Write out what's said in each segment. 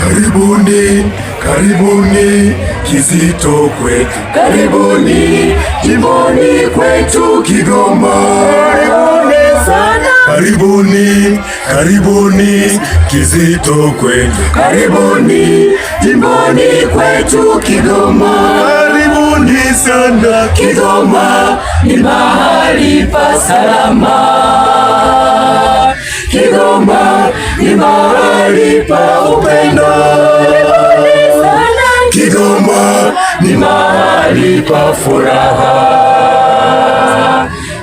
Karibuni, karibuni Kizito kwetu, karibuni jimboni kwetu Kigoma. Karibuni sana, karibuni, karibuni Kizito kwetu, karibuni jimboni kwetu Kigoma. Karibuni sana, Kigoma ni mahali pa salama. Kigoma ni mahali pa upendo. Kigoma ni mahali pa furaha.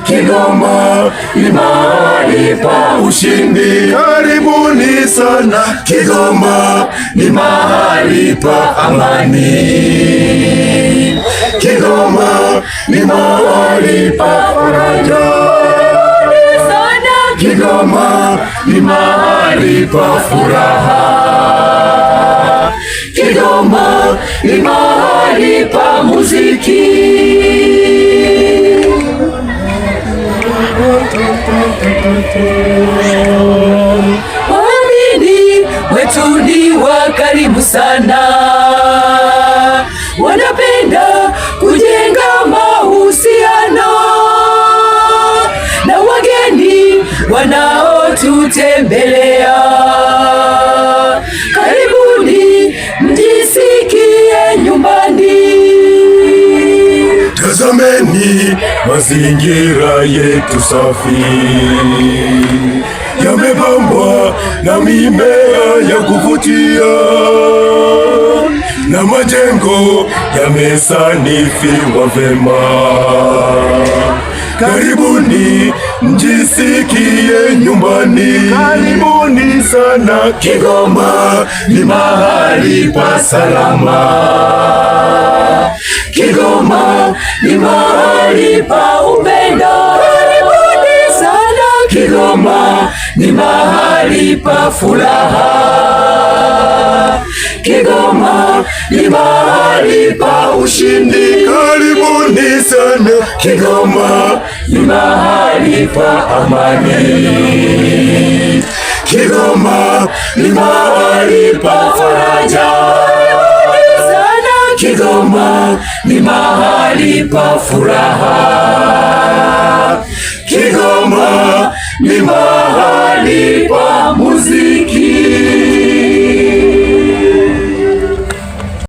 Kigoma ni mahali pa ushindi. Karibuni sana, Kigoma ni mahali pa amani. Kigoma ni mahali pa faraja. Kigoma ni mahali pa furaha. Kigoma ni mahali pa muziki. Waamini wetu ni wakarimu sana, wanapenda kujenga mahusiano na wageni wanaotutembelea. Karibuni mjisikie nyumbani. Tazameni mazingira yetu safi, yamepambwa na mimea ya kuvutia na majengo yamesanifiwa vema. Karibuni mjisikie nyumbani. Karibuni sana, Kigoma ni mahali pa salama. Kigoma ni mahali pa upendo. Karibuni sana, Kigoma ni mahali pa furaha. Kigoma ni mahali pa ushindi. Karibuni sana, Kigoma ni mahali pa amani. Kigoma ni mahali pa faraja. Kigoma ni mahali pa furaha. Kigoma ni mahali pa muziki.